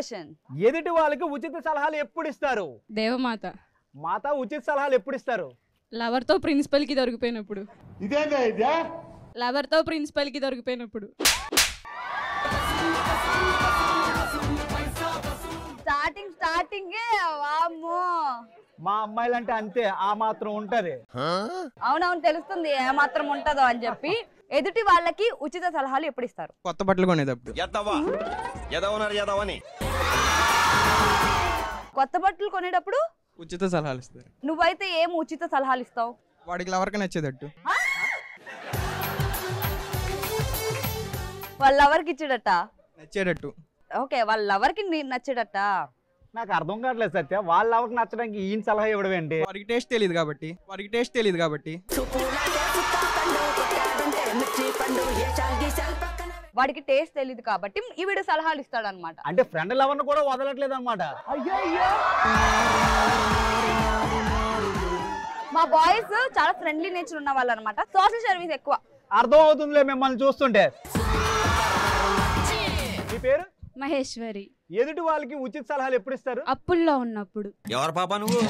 Question. ఎదుటి వాళ్ళకి ఉచిత సలహాలు ఎప్పుడు ఇస్తారు? దేవమాత. మాత ఉచిత సలహాలు ఎప్పుడు ఇస్తారు? లవర్ తో ప్రిన్సిపల్ కి దొరికిపోయినప్పుడు. ఇదేందా ఇదే? లవర్ తో ప్రిన్సిపల్ కి దొరికిపోయినప్పుడు. స్టార్టింగ్ వామ్మో. మా అమ్మాయిలంటే అంతే, ఆ మాత్రం ఉంటది. అవునవును తెలుస్తుంది ఏ మాత్రం ఉంటదో అని చెప్పి. ఎదుటి వాళ్ళకి ఉచిత సలహాలు ఎప్పుడు ఇస్తారు? కొత్త బట్టలు కొనేటప్పుడు. కొత్త బట్టలు కొనేటప్పుడు ఉచిత సలహాలు ఇస్తారు. నువ్వైతే ఏం ఉచిత సలహాలు ఇస్తావు? వాడికి లవర్కి నచ్చేటట్టు. వాళ్ళ లవర్కి ఇచ్చేటట్ట? నచ్చేటట్టు. ఓకే, వాళ్ళ లవర్కి నచ్చేటట్ట. నాకు అర్థం కావట్లేదు సత్య, వాళ్ళ ఎవరికి నచ్చడానికి ఈయన సలహా ఇవ్వడం ఏంటి? వాడికి టేస్ట్ తెలియదు కాబట్టి. వాడికి టేస్ట్ తెలియదు కాబట్టి ఈవిడ సలహాలు ఇస్తాడు అనమాట. అంటే ఫ్రెండ్ లవర్ని కూడా వదలట్లేదు అనమాట. మా బాయ్స్ చాలా ఫ్రెండ్లీ నేచర్ ఉన్న వాళ్ళు అనమాట. సోషల్ సర్వీస్ ఎక్కువ. అర్థం అవుతుందిలే మిమ్మల్ని చూస్తుంటే. మీ పేరు? మహేశ్వరి. ఎదుటి వాళ్ళకి ఉచిత సలహాలు ఎప్పుడు ఇస్తారు? అప్పుల్లో ఉన్నప్పుడు. ఎవరు పాప నువ్వు?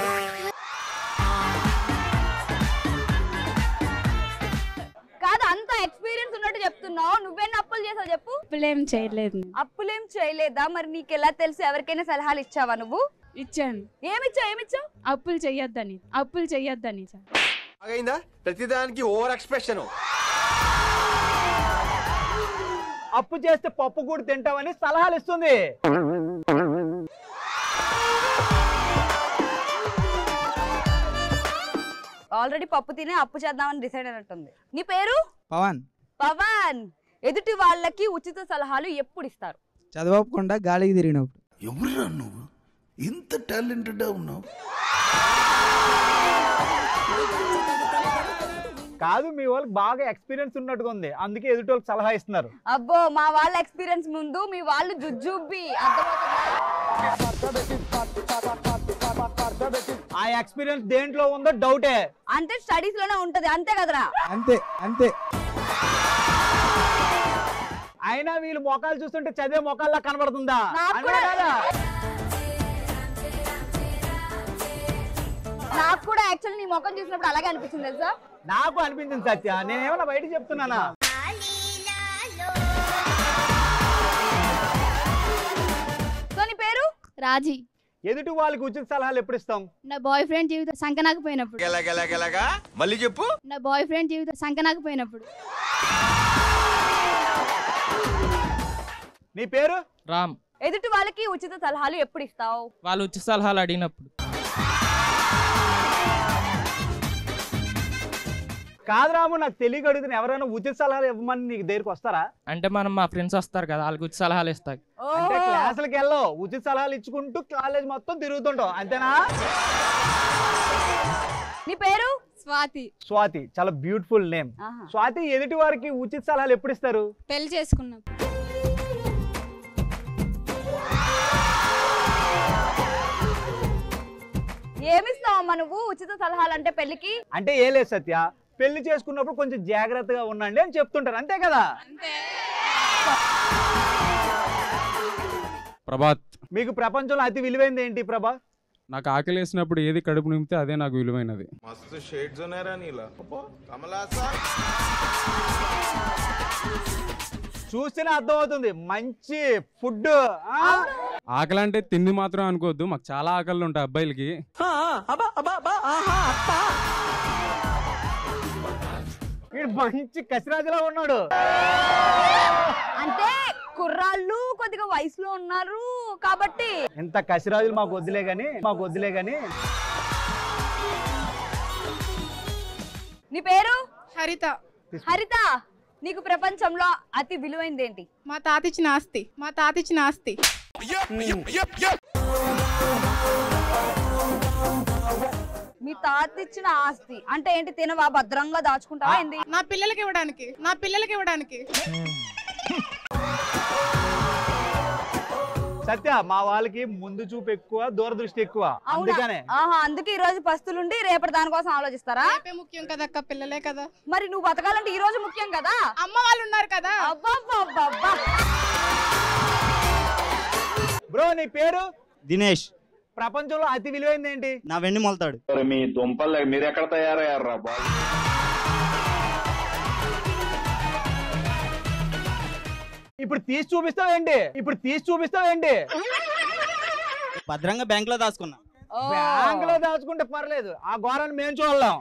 కాదు, అంత ఎక్స్పీరియన్స్ ఉన్నట్టు చెప్తున్నావు. నువ్వేనా అప్పులు చేసావు చెప్పు? అప్పులేం చేయలేదు. అప్పులేం చేయలేదా? మరి నీకు ఎలా తెలుసు? ఎవరికైనా సలహాలు ఇచ్చావా నువ్వు? ఇచ్చాను. ఏమిచ్చావు? అప్పులు చెయ్యొద్దని. అయిందా? ప్రతిదానికి ఓవర్ ఎక్స్ప్రెషన్. అప్పు చేస్తే పప్పు కూడా తింటామని సలహాలు ఇస్తుంది. ఆల్రెడీ పప్పు తినే అప్పు చేద్దామని డిసైడ్ అయినట్టుంది. నీ పేరు? పవన్. ఎదుటి వాళ్ళకి ఉచిత సలహాలు ఎప్పుడు ఇస్తారు? చదవకుండా గాలికి తిరిగినప్పుడు. ఎవరురా నువ్వు ఇంత టాలెంటెడ్ ఉన్నావు? కాదు, మీ వాళ్ళకి బాగా ఎక్స్పీరియన్స్ ఉన్నట్టుగా ఉంది, అందుకే ఎదుటి వాళ్ళకి సలహా ఇస్తున్నారు. అబ్బో, మా వాళ్ళ ఎక్స్పీరియన్స్ ముందు మీ వాళ్ళు జుజ్జుబ్బి. ఆ ఎక్స్పీరియన్స్ దేంట్లో ఉందో డౌటే. అంటే స్టడీస్ లోనే ఉంటది, అంతే కదరా? అంతే. అయినా వీళ్ళు మొఖాలు చూస్తుంటే చదివే మొఖాల్లా కనబడుతుందా? నాకు కూడా యాక్చువల్లీ నీ ముఖం చూసినప్పుడు అలాగే అనిపించింది తెలుసా? నాకు అనిపించింది సత్య, నేనేమన్నా బయట చెప్తున్నానా? సో నీ పేరు? రాజీ. ఎదుటి వాళ్ళకి ఉచిత సలహాలు ఎప్పుడు ఇస్తాం? నా బాయ్ ఫ్రెండ్ జీవితం సంకనాకపోయినప్పుడు. మళ్ళీ చెప్పు. నా బాయ్ ఫ్రెండ్ జీవితం సంకనాకపోయినప్పుడు. నీ పేరు? రామ్. ఎదుటి వాళ్ళకి ఉచిత సలహాలు ఎప్పుడు ఇస్తావు? వాళ్ళు ఉచిత సలహాలు అడిగినప్పుడు. కాదు రాము, నాకు తెలియక అడుగుతున్నా, ఎవరైనా ఉచిత సలహాలు ఇవ్వమని నీకు దగ్గరికి వస్తారా? అంటే మా ఫ్రెండ్స్ వస్తారు కదా, వాళ్ళకి ఉచిత సలహాలు ఇస్తారు. అంటే క్లాసులకి వెళ్ళవు, ఉచిత సలహాలు ఇచ్చుకుంటూ కాలేజ్ మొత్తం తిరుగుతుంటావు, అంతేనా? నీ పేరు? స్వాతి. చాలా బ్యూటిఫుల్ నేమ్. స్వాతి, ఎదుటి వారికి ఉచిత సలహాలు ఎప్పుడు ఇస్తారు? పెళ్లి చేసుకున్నప్పుడు. ఏమిస్తావమ్మా నువ్వు ఉచిత సలహాలు అంటే పెళ్లికి? అంటే ఏ లేదు సత్య, పెళ్లి చేసుకున్నప్పుడు కొంచెం జాగ్రత్తగా ఉండండి అని చెప్తుంటారు, అంతే కదా? ప్రభాత్. మీకు ప్రపంచంలో అతి విలువైనది ఏంటి ప్రభా? నాకు ఆకలి వేసినప్పుడు ఏది కడుపు నింపితే అదే నాకు విలువైనది. చూస్తేనే అర్థం అవుతుంది, మంచి ఫుడ్. ఆకలి అంటే తిండి మాత్రం అనుకోవద్దు, మాకు చాలా ఆకలిలు ఉంటాయి అబ్బాయిలకి. మంచి కసిరాజులా ఉన్నాడు. అంటే కుర్రాళ్ళు కొద్దిగా వయసులో ఉన్నారు కాబట్టి. ఎంత కసిరాజులు మాకు వద్దులే గాని. నీ పేరు? హరిత. నీకు ప్రపంచంలో అతి విలువైనది ఏంటి? మా తాతిచ్చిన ఆస్తి. మీ తాత ఇచ్చిన ఆస్తి అంటే ఏంటి? తినవా? భద్రంగా దాచుకుంటావా ఏంది? నా పిల్లలకి ఇవ్వడానికి. సత్య, మా వాళ్ళకి ముందు చూపు ఎక్కువ, దూరదృష్టి ఎక్కువ, అందుకనే. అందుకే ఈ రోజు పస్తులుండి రేపటి దానికోసం ఆలోచిస్తారా? ముఖ్యం కదక్క, పిల్లలే కదా. మరి నువ్వు బతకాలంటే ఈ రోజు ముఖ్యం కదా. అమ్మ వాళ్ళు ఉన్నారు కదా. అబ్బా, బ్రో నీ పేరు? దినేష్. ప్రపంచంలో అతి విలువైంది ఏంటి? నా వెండి మొలతాడు. మీ దుంపలు మీరు ఎక్కడ తయారయ్యారా బాబు? ఇప్పుడు తీసి చూపిస్తావేంటి? భద్రంగా బ్యాంక్ లో దాచుకున్నా. బ్యాంక్ లో దాచుకుంటే పర్లేదు, ఆ ఘోరాన్ని మేము చూడలేం.